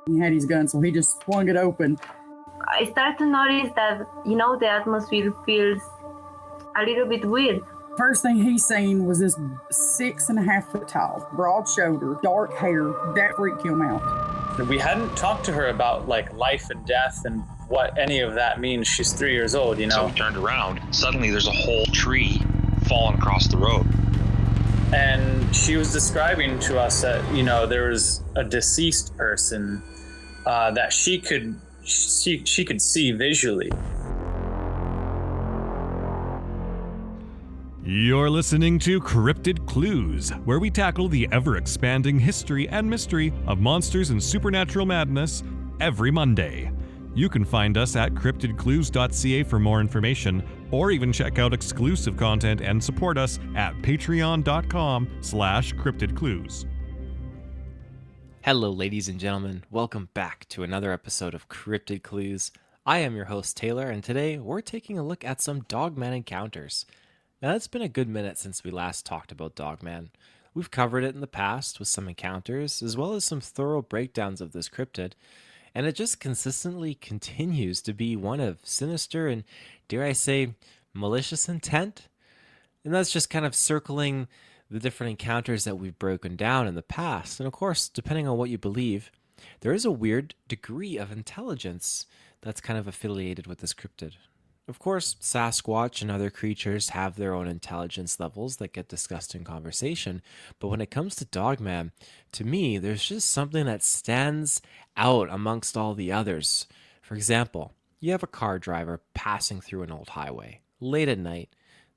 He had his gun, so he just swung it open. I start to notice that, the atmosphere feels a little bit weird. First thing he seen was this 6.5 foot tall, broad shoulder, dark hair. That freaked him out. We hadn't talked to her about like life and death and what any of that means. She's 3 years old, So we turned around. Suddenly there's a whole tree falling across the road. And she was describing to us that, there was a deceased person that she could see visually. You're listening to Cryptid Clues, where we tackle the ever-expanding history and mystery of monsters and supernatural madness every Monday. You can find us at CryptidClues.ca for more information, or even check out exclusive content and support us at patreon.com/CryptidClues. Hello, ladies and gentlemen. Welcome back to another episode of Cryptid Clues. I am your host, Taylor, and today we're taking a look at some Dogman encounters. Now, it's been a good minute since we last talked about Dogman. We've covered it in the past with some encounters, as well as some thorough breakdowns of this cryptid, and it just consistently continues to be one of sinister and, dare I say, malicious intent. And that's just kind of circling the different encounters that we've broken down in the past. And of course, depending on what you believe, there is a weird degree of intelligence that's kind of affiliated with this cryptid. Of course, Sasquatch and other creatures have their own intelligence levels that get discussed in conversation, but when it comes to Dogman, to me, there's just something that stands out amongst all the others. For example, you have a car driver passing through an old highway. Late at night,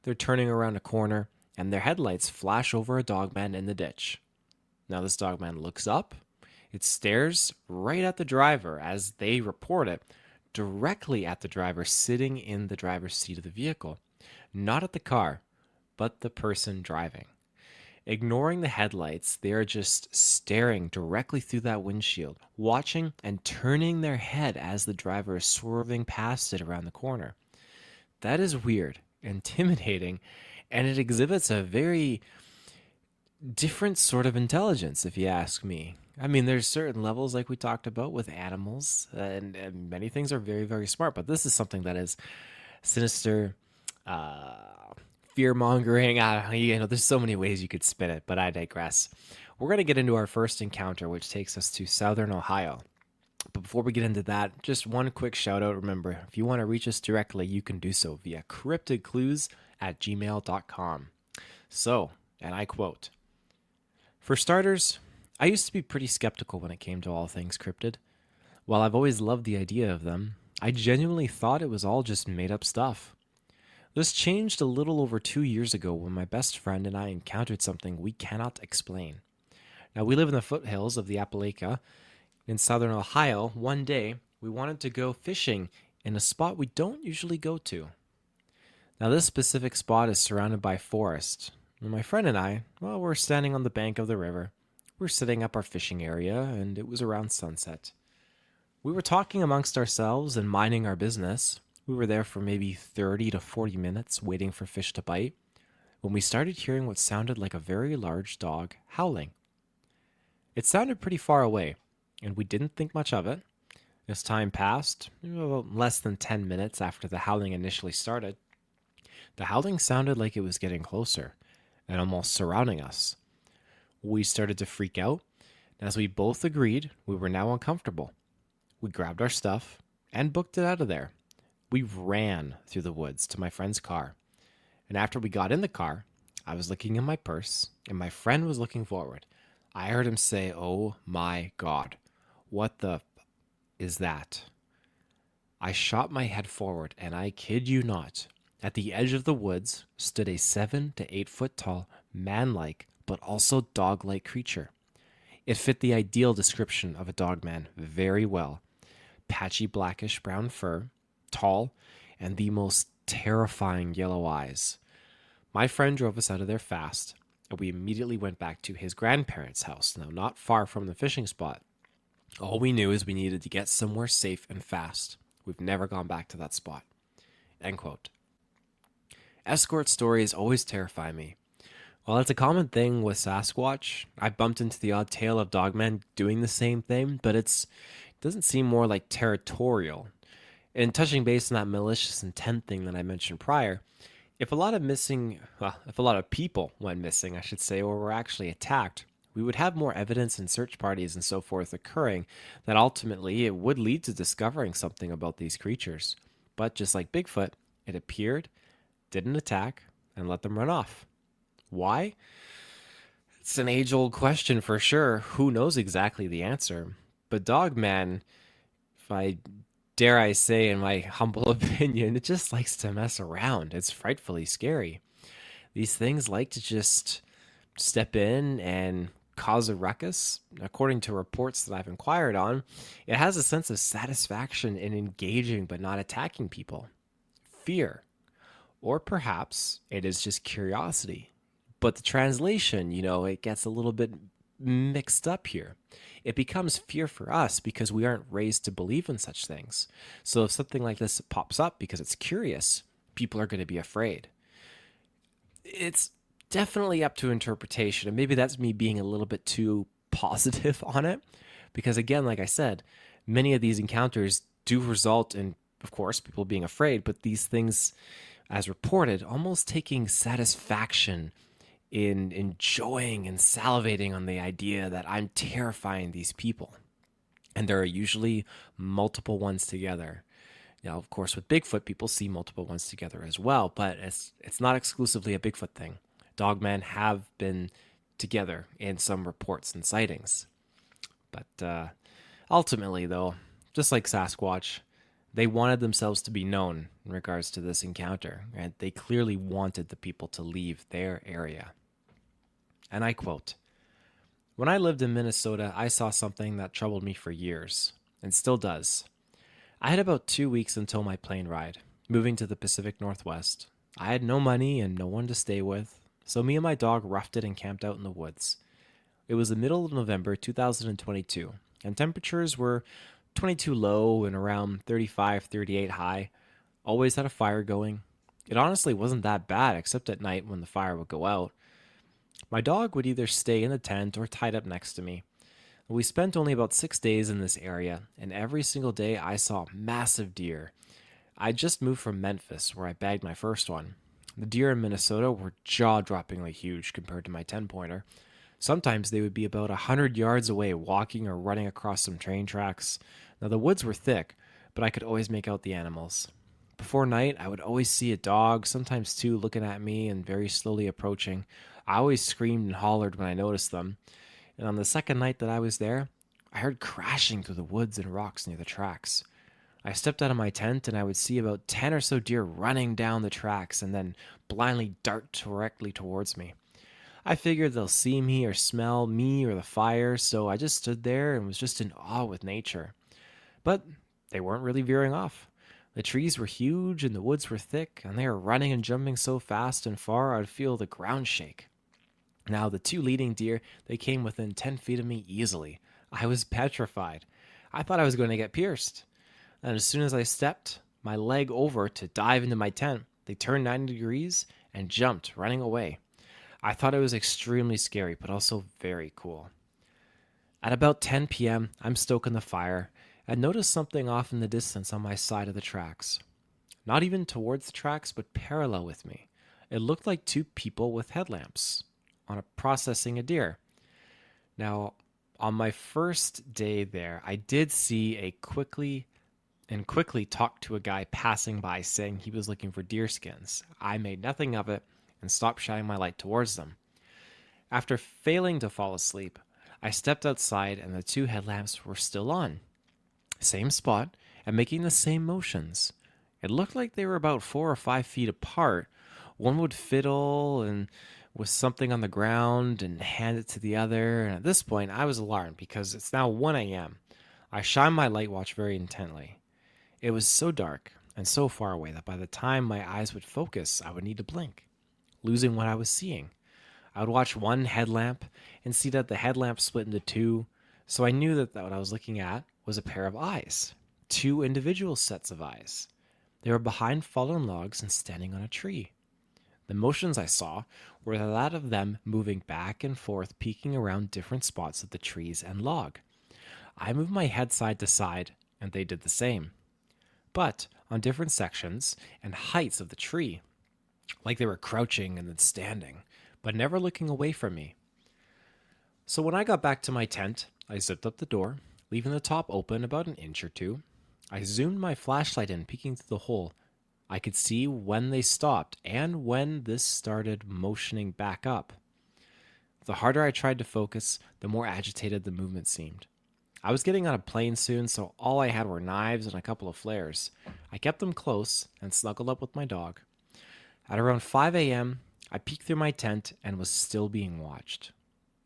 they're turning around a corner, and their headlights flash over a Dogman in the ditch. Now this Dogman looks up, it stares right at the driver as they report it, directly at the driver sitting in the driver's seat of the vehicle, not at the car, but the person driving. Ignoring the headlights, they are just staring directly through that windshield, watching and turning their head as the driver is swerving past it around the corner. That is weird, intimidating, and it exhibits a very different sort of intelligence, if you ask me. I mean, there's certain levels like we talked about with animals, and many things are very, very smart, but this is something that is sinister, fear-mongering. There's so many ways you could spin it, but I digress. We're going to get into our first encounter, which takes us to southern Ohio. But before we get into that, just one quick shout-out. Remember, if you want to reach us directly, you can do so via cryptidclues@gmail.com. So, and I quote, "For starters, I used to be pretty skeptical when it came to all things cryptid. While I've always loved the idea of them, I genuinely thought it was all just made-up stuff. This changed a little over 2 years ago when my best friend and I encountered something we cannot explain. Now, we live in the foothills of the Appalachia in southern Ohio. One day, we wanted to go fishing in a spot we don't usually go to. Now, this specific spot is surrounded by forest. And my friend and I, we're standing on the bank of the river. We're setting up our fishing area, and it was around sunset. We were talking amongst ourselves and minding our business. We were there for maybe 30 to 40 minutes waiting for fish to bite, when we started hearing what sounded like a very large dog howling. It sounded pretty far away, and we didn't think much of it. As time passed, less than 10 minutes after the howling initially started, the howling sounded like it was getting closer and almost surrounding us. We started to freak out, and as we both agreed, we were now uncomfortable. We grabbed our stuff and booked it out of there. We ran through the woods to my friend's car, and after we got in the car, I was looking in my purse, and my friend was looking forward. I heard him say, "Oh my God, what the is that?" I shot my head forward, and I kid you not, at the edge of the woods stood a 7 to 8 foot tall, man-like, but also dog-like creature. It fit the ideal description of a dogman very well. Patchy blackish brown fur, tall, and the most terrifying yellow eyes. My friend drove us out of there fast, and we immediately went back to his grandparents' house, now not far from the fishing spot. All we knew is we needed to get somewhere safe and fast. We've never gone back to that spot. End quote. Escort stories always terrify me. Well, it's a common thing with Sasquatch. I bumped into the odd tale of Dogman doing the same thing, but it doesn't seem more like territorial. And touching base on that malicious intent thing that I mentioned prior, if a lot of people went missing, I should say, or were actually attacked, we would have more evidence and search parties and so forth occurring that ultimately it would lead to discovering something about these creatures. But just like Bigfoot, it appeared, didn't attack, and let them run off. Why? It's an age-old question for sure. Who knows exactly the answer? But Dogman, if I dare I say in my humble opinion, it just likes to mess around. It's frightfully scary. These things like to just step in and cause a ruckus. According to reports that I've inquired on, it has a sense of satisfaction in engaging but not attacking people. Fear. Or perhaps it is just curiosity. But the translation, it gets a little bit mixed up here. It becomes fear for us because we aren't raised to believe in such things. So if something like this pops up because it's curious, people are going to be afraid. It's definitely up to interpretation, and maybe that's me being a little bit too positive on it, because again, like I said, many of these encounters do result in, of course, people being afraid, but these things, as reported, almost taking satisfaction in enjoying and salivating on the idea that I'm terrifying these people. And there are usually multiple ones together. Of course, with Bigfoot, people see multiple ones together as well, but it's not exclusively a Bigfoot thing. Dogmen have been together in some reports and sightings. But ultimately, though, just like Sasquatch, they wanted themselves to be known in regards to this encounter, and they clearly wanted the people to leave their area. And I quote, "When I lived in Minnesota, I saw something that troubled me for years, and still does. I had about 2 weeks until my plane ride, moving to the Pacific Northwest. I had no money and no one to stay with, so me and my dog roughed it and camped out in the woods. It was the middle of November 2022, and temperatures were 22 low and around 35, 38 high. Always had a fire going. It honestly wasn't that bad, except at night when the fire would go out. My dog would either stay in the tent or tied up next to me. We spent only about 6 days in this area, and every single day I saw massive deer. I just moved from Memphis, where I bagged my first one. The deer in Minnesota were jaw-droppingly huge compared to my 10-pointer. Sometimes they would be about 100 yards away, walking or running across some train tracks. Now, the woods were thick, but I could always make out the animals. Before night, I would always see a dog, sometimes two, looking at me and very slowly approaching. I always screamed and hollered when I noticed them. And on the second night that I was there, I heard crashing through the woods and rocks near the tracks. I stepped out of my tent and I would see about 10 or so deer running down the tracks and then blindly dart directly towards me. I figured they'll see me or smell me or the fire, so I just stood there and was just in awe with nature. But they weren't really veering off. The trees were huge and the woods were thick, and they were running and jumping so fast and far I'd feel the ground shake. Now, the two leading deer, they came within 10 feet of me easily. I was petrified. I thought I was going to get pierced. And as soon as I stepped my leg over to dive into my tent, they turned 90 degrees and jumped, running away. I thought it was extremely scary, but also very cool. At about 10 p.m., I'm stoking the fire and noticed something off in the distance on my side of the tracks. Not even towards the tracks, but parallel with me. It looked like two people with headlamps processing a deer. Now, on my first day there, I did see a quickly talked to a guy passing by saying he was looking for deer skins. I made nothing of it and stopped shining my light towards them. After failing to fall asleep, I stepped outside and the two headlamps were still on. Same spot and making the same motions. It looked like they were about 4 or 5 feet apart. One would fiddle and with something on the ground and hand it to the other. And at this point, I was alarmed because it's now 1 a.m. I shined my light watch very intently. It was so dark and so far away that by the time my eyes would focus, I would need to blink, losing what I was seeing. I would watch one headlamp and see that the headlamp split into two, so I knew that what I was looking at was a pair of eyes, two individual sets of eyes. They were behind fallen logs and standing on a tree. The motions I saw were that of them moving back and forth, peeking around different spots of the trees and log. I moved my head side to side, and they did the same, but on different sections and heights of the tree, like they were crouching and then standing, but never looking away from me. So when I got back to my tent, I zipped up the door, leaving the top open about an inch or two. I zoomed my flashlight in, peeking through the hole. I could see when they stopped and when this started motioning back up. The harder I tried to focus, the more agitated the movement seemed. I was getting on a plane soon, so all I had were knives and a couple of flares. I kept them close and snuggled up with my dog. At around 5 a.m., I peeked through my tent and was still being watched.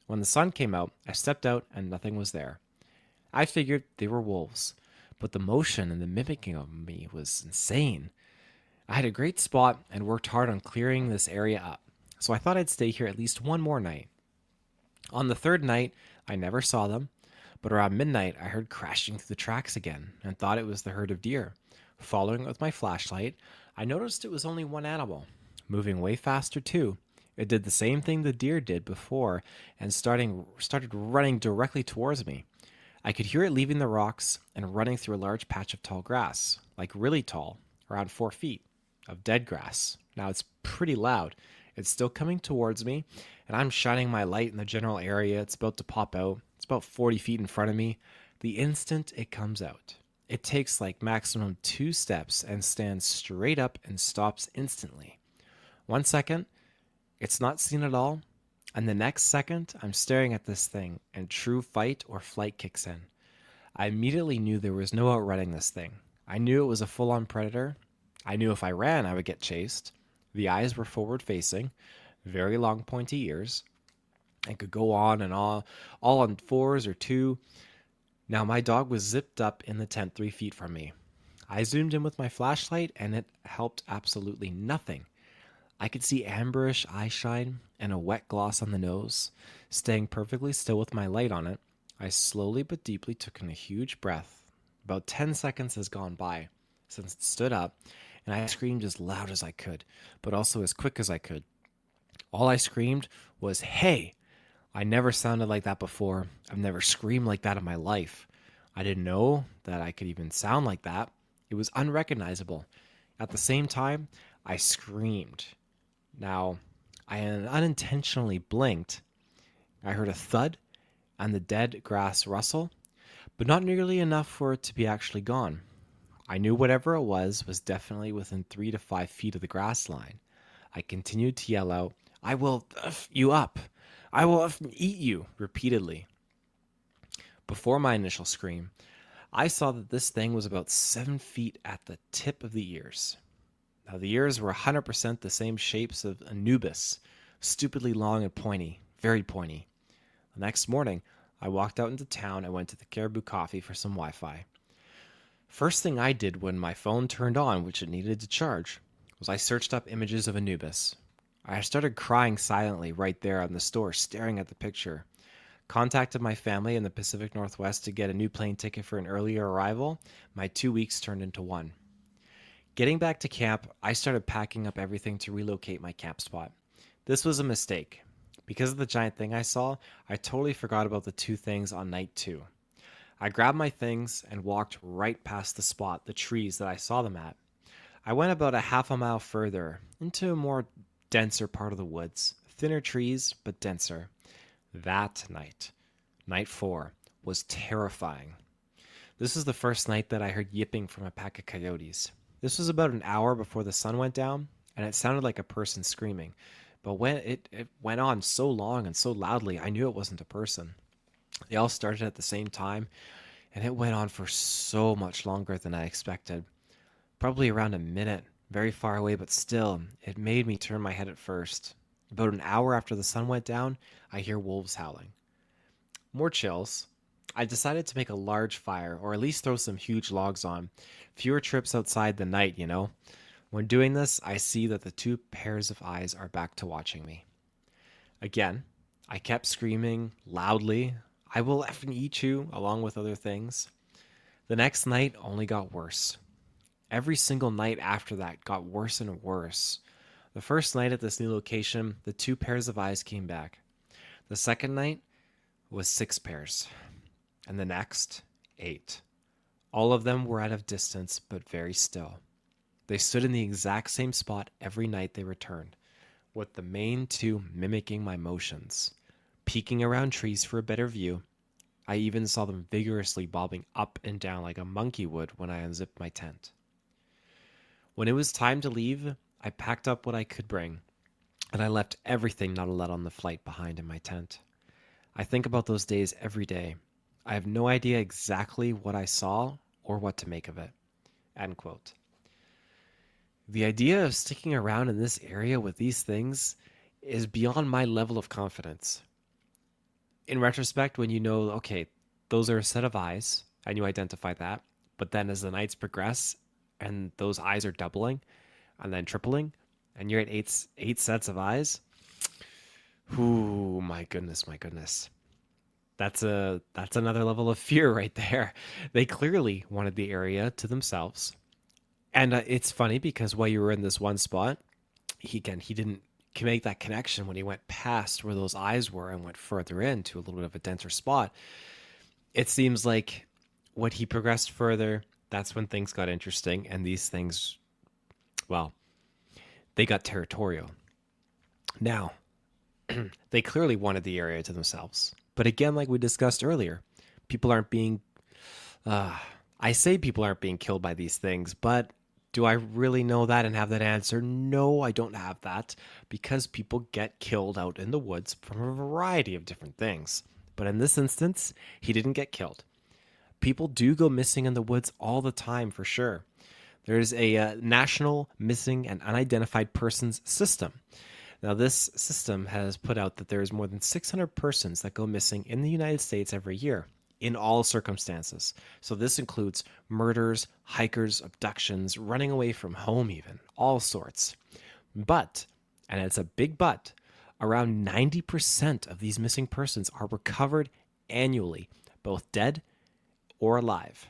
When the sun came out, I stepped out and nothing was there. I figured they were wolves, but the motion and the mimicking of me was insane. I had a great spot and worked hard on clearing this area up, so I thought I'd stay here at least one more night. On the third night, I never saw them, but around midnight I heard crashing through the tracks again and thought it was the herd of deer. Following it with my flashlight, I noticed it was only one animal, moving way faster too. It did the same thing the deer did before and started running directly towards me. I could hear it leaving the rocks and running through a large patch of tall grass, like really tall, around 4 feet, of dead grass. Now it's pretty loud. It's still coming towards me, and I'm shining my light in the general area. It's about to pop out. It's about 40 feet in front of me. The instant it comes out, it takes like maximum 2 steps and stands straight up and stops instantly. 1 second, it's not seen at all, and the next second, I'm staring at this thing, and true fight or flight kicks in. I immediately knew there was no outrunning this thing. I knew it was a full-on predator. I knew if I ran, I would get chased. The eyes were forward-facing, very long pointy ears, and could go on and all on 4s or 2. Now my dog was zipped up in the tent 3 feet from me. I zoomed in with my flashlight, and it helped absolutely nothing. I could see amberish eye shine and a wet gloss on the nose. Staying perfectly still with my light on it, I slowly but deeply took in a huge breath. About 10 seconds has gone by since it stood up, and I screamed as loud as I could, but also as quick as I could. All I screamed was, "Hey!" I never sounded like that before. I've never screamed like that in my life. I didn't know that I could even sound like that. It was unrecognizable. At the same time, I screamed. Now, I unintentionally blinked. I heard a thud and the dead grass rustle, but not nearly enough for it to be actually gone. I knew whatever it was definitely within 3 to 5 feet of the grass line. I continued to yell out, "I will F you up! I will F eat you!" repeatedly. Before my initial scream, I saw that this thing was about 7 feet at the tip of the ears. Now, the ears were 100% the same shapes of Anubis, stupidly long and pointy, very pointy. The next morning, I walked out into town and went to the Caribou Coffee for some Wi-Fi. First thing I did when my phone turned on, which it needed to charge, was I searched up images of Anubis. I started crying silently right there in the store, staring at the picture. Contacted my family in the Pacific Northwest to get a new plane ticket for an earlier arrival. My 2 weeks turned into 1. Getting back to camp, I started packing up everything to relocate my camp spot. This was a mistake. Because of the giant thing I saw, I totally forgot about the 2 things on night 2. I grabbed my things and walked right past the spot, the trees that I saw them at. I went about a half a mile further, into a more denser part of the woods. Thinner trees, but denser. That night, night 4, was terrifying. This was the first night that I heard yipping from a pack of coyotes. This was about an hour before the sun went down, and it sounded like a person screaming. But when it went on so long and so loudly, I knew it wasn't a person. They all started at the same time, and it went on for so much longer than I expected. Probably around a minute, very far away, but still, it made me turn my head at first. About an hour after the sun went down, I hear wolves howling. More chills. I decided to make a large fire, or at least throw some huge logs on. Fewer trips outside the night, you know. When doing this, I see that the 2 pairs of eyes are back to watching me. Again, I kept screaming loudly, "I will effing eat you," along with other things. The next night only got worse. Every single night after that got worse and worse. The first night at this new location, the 2 pairs of eyes came back. The second night was 6 pairs. And the next, 8. All of them were at a distance, but very still. They stood in the exact same spot every night they returned, with the main 2 mimicking my motions, peeking around trees for a better view. I even saw them vigorously bobbing up and down like a monkey would when I unzipped my tent. When it was time to leave, I packed up what I could bring, and I left everything not allowed on the flight behind in my tent. I think about those days every day. I have no idea exactly what I saw or what to make of it." End quote. The idea of sticking around in this area with these things is beyond my level of confidence. In retrospect, when you know, okay, those are a set of eyes, and you identify that, but then as the nights progress, and those eyes are doubling, and then tripling, and you're at eight sets of eyes, ooh, my goodness. That's another level of fear right there. They clearly wanted the area to themselves. And it's funny because while you were in this one spot, he didn't make that connection when he went past where those eyes were and went further into a little bit of a denser spot. It seems like when he progressed further, that's when things got interesting, and these things, well, they got territorial. Now, they clearly wanted the area to themselves. But again, like we discussed earlier, people aren't being killed by these things, but do I really know that and have that answer? No, I don't have that, because people get killed out in the woods from a variety of different things. But in this instance, he didn't get killed. People do go missing in the woods all the time, for sure. There's a national missing and unidentified persons system. Now, this system has put out that there's more than 600 persons that go missing in the United States every year, in all circumstances. So this includes murders, hikers, abductions, running away from home even, all sorts. But, and it's a big but, around 90% of these missing persons are recovered annually, both dead or alive.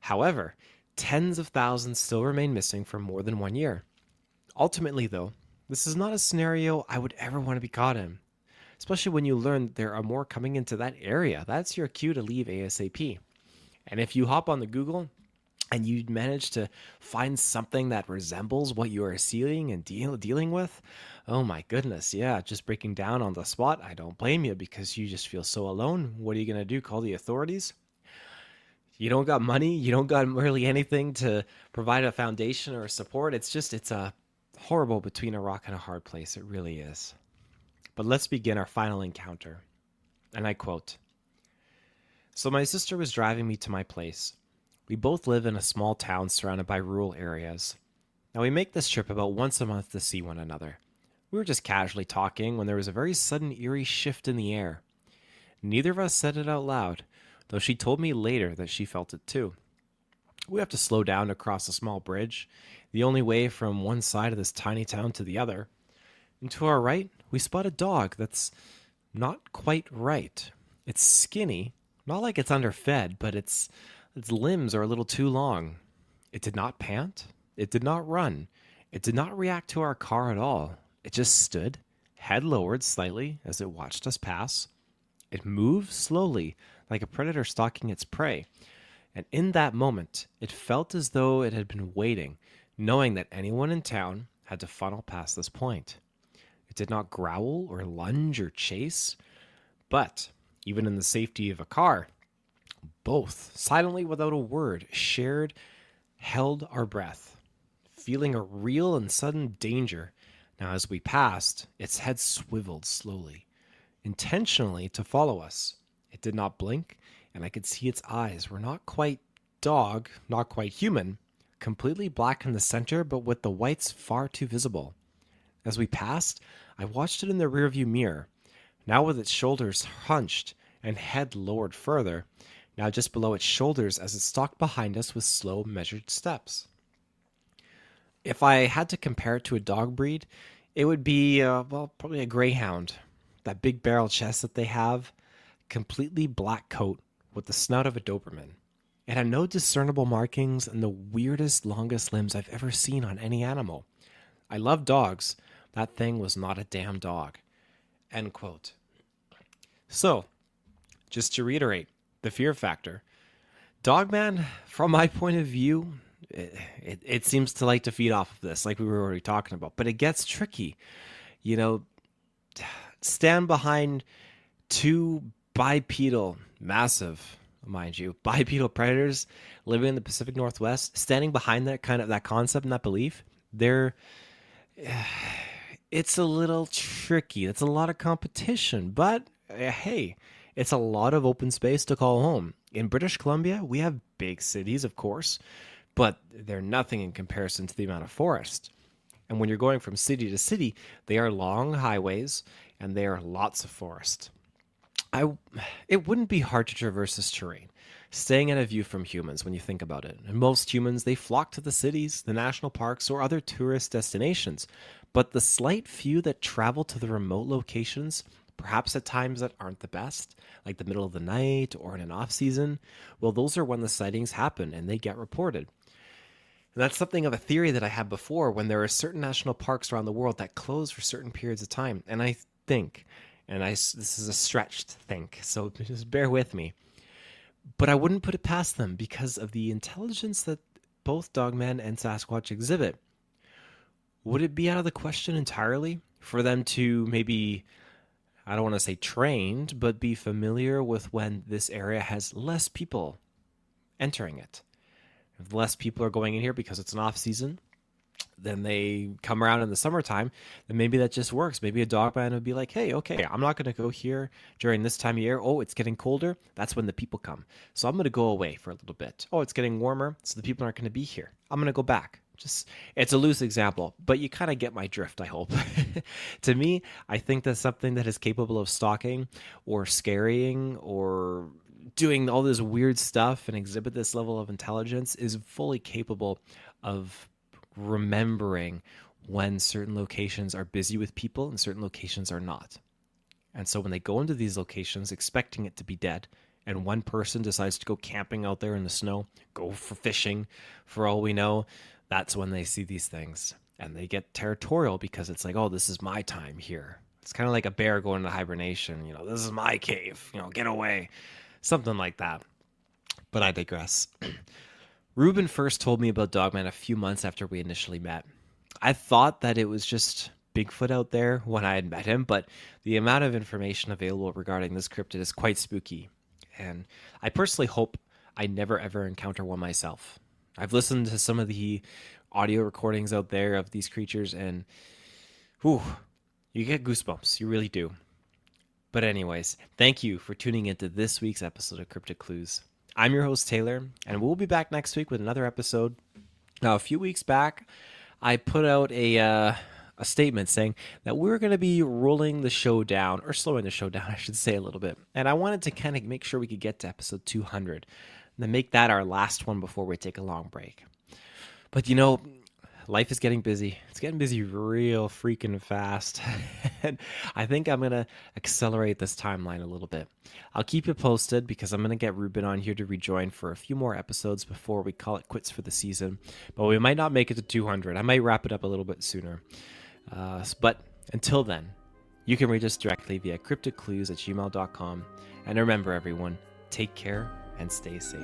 However, tens of thousands still remain missing for more than 1 year. Ultimately, though, this is not a scenario I would ever want to be caught in, especially when you learn there are more coming into that area. That's your cue to leave ASAP. And if you hop on the Google and you manage to find something that resembles what you are seeing and dealing with, oh my goodness, yeah, just breaking down on the spot, I don't blame you, because you just feel so alone. What are you going to do, call the authorities? You don't got money, you don't got really anything to provide a foundation or support. It's a horrible between a rock and a hard place. It really is. But let's begin our final encounter. And I quote, "So my sister was driving me to my place. We both live in a small town surrounded by rural areas. Now we make this trip about once a month to see one another. We were just casually talking when there was a very sudden eerie shift in the air. Neither of us said it out loud, though she told me later that she felt it too. We have to slow down to cross a small bridge, the only way from one side of this tiny town to the other. And to our right, we spot a dog that's not quite right. It's skinny, not like it's underfed, but its limbs are a little too long. It did not pant. It did not run. It did not react to our car at all. It just stood, head lowered slightly as it watched us pass. It moved slowly, like a predator stalking its prey. And in that moment, it felt as though it had been waiting, knowing that anyone in town had to funnel past this point. It did not growl or lunge or chase, but even in the safety of a car, both, silently without a word, held our breath, feeling a real and sudden danger. Now, as we passed, its head swiveled slowly, intentionally to follow us. It did not blink, and I could see its eyes were not quite dog, not quite human, completely black in the center, but with the whites far too visible. As we passed, I watched it in the rearview mirror, now with its shoulders hunched and head lowered further, now just below its shoulders as it stalked behind us with slow, measured steps. If I had to compare it to a dog breed, it would be, probably a greyhound. That big barrel chest that they have, completely black coat with the snout of a Doberman. It had no discernible markings and the weirdest, longest limbs I've ever seen on any animal. I love dogs. That thing was not a damn dog. End quote. So, just to reiterate, the fear factor. Dogman, from my point of view, it seems to like to feed off of this, like we were already talking about. But it gets tricky. You know, stand behind two bipedal, massive, mind you, bipedal predators living in the Pacific Northwest, standing behind that concept and that belief, it's a little tricky. It's a lot of competition, but hey, it's a lot of open space to call home. In British Columbia, we have big cities, of course, but they're nothing in comparison to the amount of forest. And when you're going from city to city, they are long highways and there are lots of forest. It wouldn't be hard to traverse this terrain, staying at a view from humans when you think about it. And most humans, they flock to the cities, the national parks, or other tourist destinations. But the slight few that travel to the remote locations, perhaps at times that aren't the best, like the middle of the night or in an off season, well, those are when the sightings happen and they get reported. And that's something of a theory that I had before when there are certain national parks around the world that close for certain periods of time. And I think, this is a stretched think, so just bear with me, but I wouldn't put it past them because of the intelligence that both Dogman and Sasquatch exhibit. Would it be out of the question entirely for them to maybe, I don't want to say trained, but be familiar with when this area has less people entering it? If less people are going in here because it's an off season, then they come around in the summertime, then maybe that just works. Maybe a dogman would be like, hey, okay, I'm not going to go here during this time of year. Oh, it's getting colder. That's when the people come. So I'm going to go away for a little bit. Oh, it's getting warmer. So the people aren't going to be here. I'm going to go back. It's a loose example, but you kind of get my drift, I hope. To me, I think that something that is capable of stalking or scaring or doing all this weird stuff and exhibit this level of intelligence is fully capable of remembering when certain locations are busy with people and certain locations are not. And so when they go into these locations expecting it to be dead, and one person decides to go camping out there in the snow, go for fishing, for all we know, that's when they see these things. And they get territorial because it's like, oh, this is my time here. It's kind of like a bear going into hibernation. This is my cave. Get away. Something like that. But I digress. Reuben first told me about Dogman a few months after we initially met. I thought that it was just Bigfoot out there when I had met him, but the amount of information available regarding this cryptid is quite spooky. And I personally hope I never ever encounter one myself. I've listened to some of the audio recordings out there of these creatures and you get goosebumps. You really do. But anyways, thank you for tuning into this week's episode of Cryptid Clues. I'm your host, Taylor, and we'll be back next week with another episode. Now, a few weeks back, I put out a statement saying that we're going to be rolling the show down, or slowing the show down, I should say, a little bit. And I wanted to kind of make sure we could get to episode 200, and then make that our last one before we take a long break. But life is getting busy. It's getting busy real freaking fast. And I think I'm going to accelerate this timeline a little bit. I'll keep you posted because I'm going to get Reuben on here to rejoin for a few more episodes before we call it quits for the season. But we might not make it to 200. I might wrap it up a little bit sooner. But until then, you can reach us directly via CryptidClues@gmail.com. And remember, everyone, take care and stay safe.